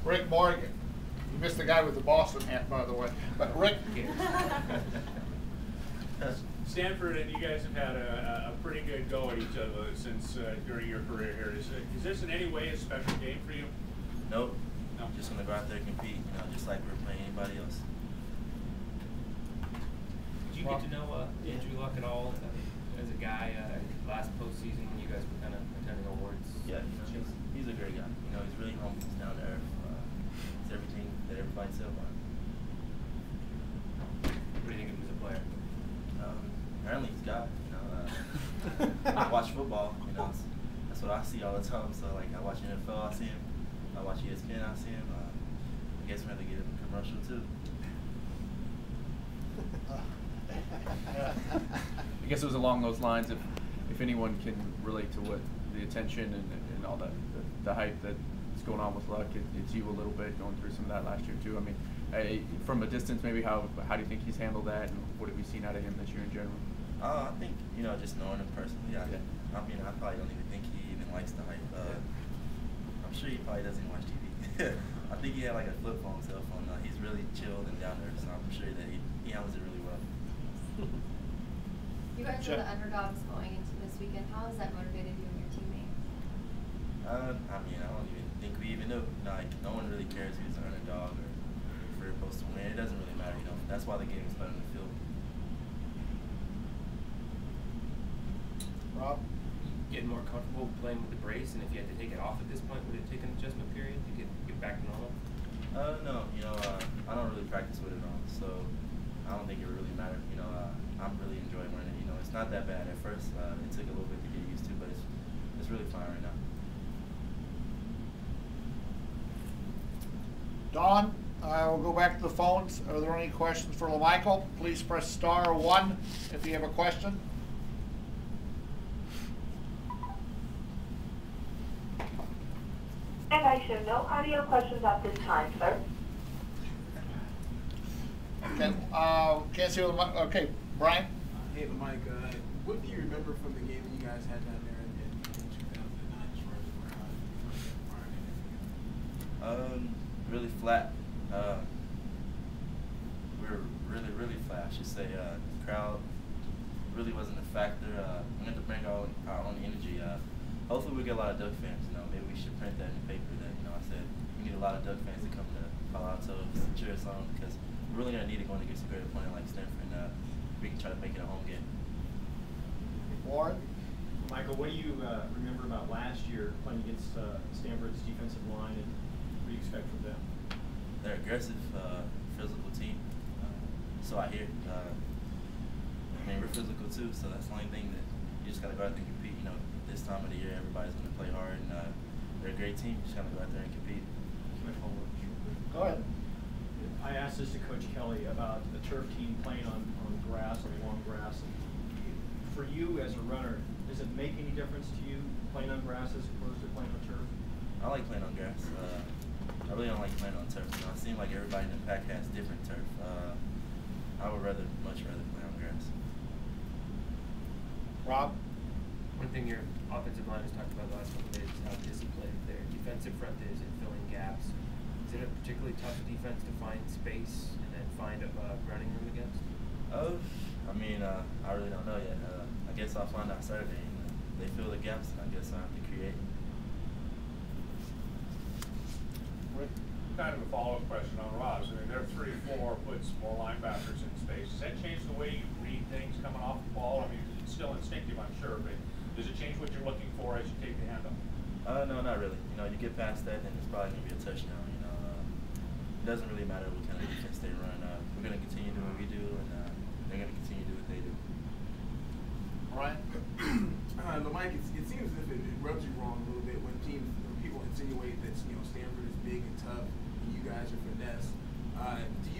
Rick Morgan. You missed the guy with the Boston hat, by the way. But Rick. Stanford and you guys have had a pretty good go at each other since during your career here. Is this in any way a special game for you? Nope. No. Just want to go out there and compete, just like we're playing anybody else. Did you get to know Andrew Luck at all as a guy last postseason when you guys were kind of attending awards? Yeah, he's a great guy. He's really humble, he's down to earth. It's everything that everybody said about him. What do you think of him as a player? Apparently he's God. I watch football. That's what I see all the time. So like I watch NFL, I see him. I watch ESPN, I see him. I guess we're going to get him a commercial too. I guess it was along those lines. If anyone can relate to what the attention and all that, the hype that's going on with Luck, it's you a little bit going through some of that last year too. I mean, from a distance, maybe how do you think he's handled that, and what have you seen out of him this year in general? I think just knowing him personally. I probably don't even think he even likes the hype. I'm sure he probably doesn't even watch TV. I think he had like a flip phone, cell phone. He's really chilled and down there, so I'm sure that he handles it really well. You guys are the underdogs going into this weekend. How has that motivated you and your teammates? I don't even think we even know. No one really cares who's an underdog or if we're supposed to win. It doesn't really matter. That's why the game is played on the field. Rob? Getting more comfortable playing with the brace, and if you had to take it off at this point, would it take an adjustment period to get back to normal? No. I don't really practice with it on, so I don't think it would really matter. I'm really enjoying wearing it. It's not that bad at first. It took a little bit to get used to, but it's really fine right now. Don, we'll go back to the phones. Are there any questions for LaMichael? Please press *1 if you have a question. And I show no audio questions at this time, sir. Okay, can't see what okay, Brian? Hey, Mike, what do you remember from the game that you guys had down there in 2009 as far as environment? Really flat. We were really flat, I should say. The crowd really wasn't a factor. We had to bring our own energy. Hopefully we get a lot of Duck fans. Maybe we should print that in the paper that, I said we need a lot of Duck fans to come to Palo Alto to cheer us on, because we're really going to need it going against a great opponent like Stanford. We can try to make it a home game. Warren? Michael, what do you remember about last year playing against Stanford's defensive line, and what do you expect from them? They're aggressive, physical team. So I hear. We're physical too, so that's the only thing that you just got to go out there and compete. This time of the year, everybody's going to play hard, and they're a great team. You just got to go out there and compete. Go ahead. I asked this to Coach Kelly about the turf team playing on grass, on long grass. And for you as a runner, does it make any difference to you playing on grass as opposed to playing on turf? I like playing on grass. I really don't like playing on turf. It seems like everybody in the pack has different turf. I would much rather play on grass. Rob? One thing your offensive line has talked about the last couple of days is how disciplined their defensive front is in filling gaps. Is it a particularly tough defense to find space and then find a running room against? I really don't know yet. I guess I'll find out Saturday. They fill the gaps, and I guess I have to create. Kind of a follow-up question on Rob's. There are 3 or 4, puts more linebackers in space. Does that change the way you read things coming off the ball? It's still instinctive, I'm sure, but does it change what you're looking for as you take the handoff? No, not really. You get past that, then it's probably going to be a touchdown. It doesn't really matter what kind of defense they run. We're going to continue doing what we do, and they're going to continue to do what they do. Ryan? Mike, it seems as if it rubs you wrong a little bit when people insinuate that Stanford is big and tough, and you guys are finesse. Would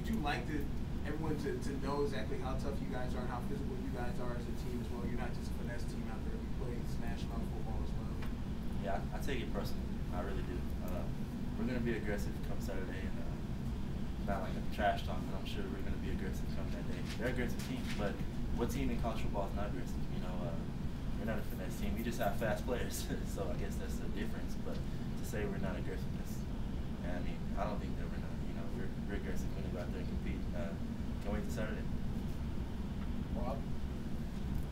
you like everyone to know exactly how tough you guys are and how physical you guys are as a team as well? You're not just a finesse team out there. You play national football as well. Yeah, I take it personally. I really do. We're going to be aggressive come Saturday, and not like a trash talk, but I'm sure we're going to be aggressive come that day. They're an aggressive team, but what team in college football is not aggressive? We're not a finesse team. We just have fast players, so I guess that's the difference. But to say we're not aggressiveness. And I mean, I don't think that we're not. You know, we're aggressive. We're gonna go out there and compete. Can't wait to Saturday. Rob?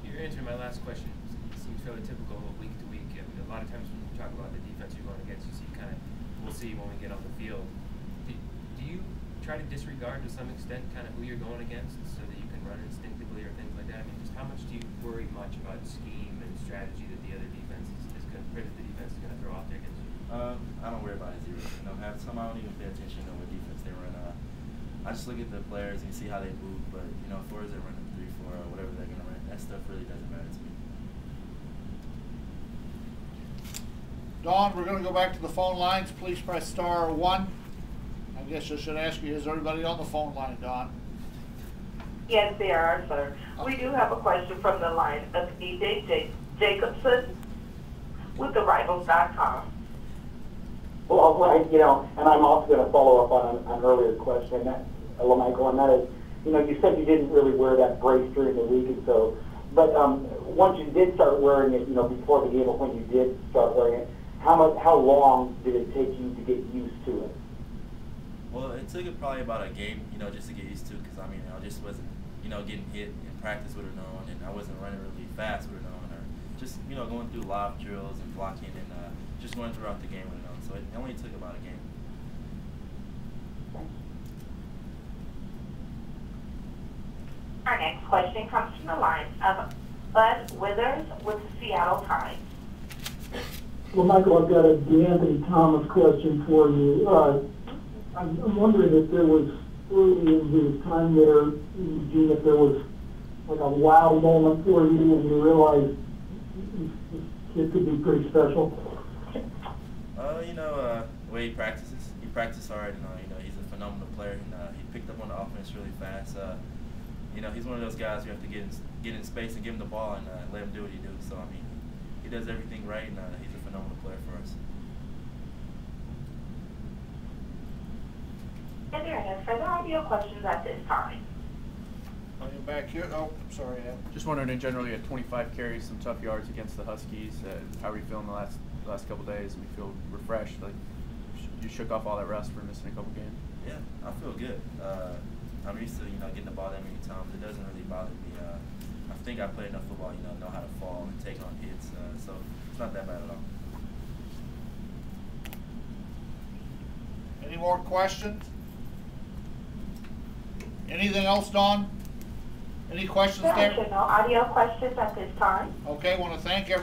You're answering my last question. It seems fairly typical of week to week. I mean, a lot of times when you talk about the defense you're going against, you see kind of, we'll see when we get on the field. Do you try to disregard to some extent kind of who you're going against so that you can run instinctively or things like that? I mean, just how much do you worry much about scheme and strategy that the other defense is going to, the defense is going to throw out there against you? I don't worry about it zero. You know, half the time I don't even pay attention to what defense they run. I just look at the players and see how they move. But you know, as far as they're running 3-4 or whatever they're gonna run, that stuff really doesn't matter to me. Dawn, we're going to go back to the phone lines. Please press star 1. I guess I should ask you, is everybody on the phone line, Dawn? Yes, there are, sir. We do have a question from the line of E.J. Jacobson with TheRivals.com. Well, right, you know, and I'm also going to follow up on an earlier question, LaMichael, and that is, you know, you said you didn't really wear that brace during the week and so, but once you did start wearing it, you know, before the game or when you did start wearing it, how long did it take you to get used to it? Well, it took it probably about a game, you know, just to get used to, because I mean, I just wasn't, you know, getting hit in practice with it on, and I wasn't running really fast with it on, or just, you know, going through live drills and blocking and just going throughout the game with it on. So it only took about a game. Our next question comes from the line of Bud Withers with the Seattle Times. Well, Michael, I've got a DeAnthony Thomas question for you. I'm wondering if there was, early in his time there, Eugene, if there was like a wow moment for you when you realized this kid could be pretty special. You know, the way he practices hard, and you know, he's a phenomenal player, and he picked up on the offense really fast. You know, he's one of those guys you have to get in space and give him the ball and let him do what he does. So I mean, he does everything right, and he's a phenomenal player for us. And there are no further audio questions at this time. Back here. Oh, sorry, Ed. Just wondering, in general, you had 25 carries, some tough yards against the Huskies. How are you feeling the last couple days? We feel refreshed. Like you shook off all that rust for missing a couple games. Yeah, I feel good. I'm used to getting the ball that many times. It doesn't really bother me. I think I play enough football, know how to fall and take on hits. So it's not that bad at all. Any more questions? Anything else, Dawn? Any questions There there? are no audio questions at this time. Okay, want to thank everyone.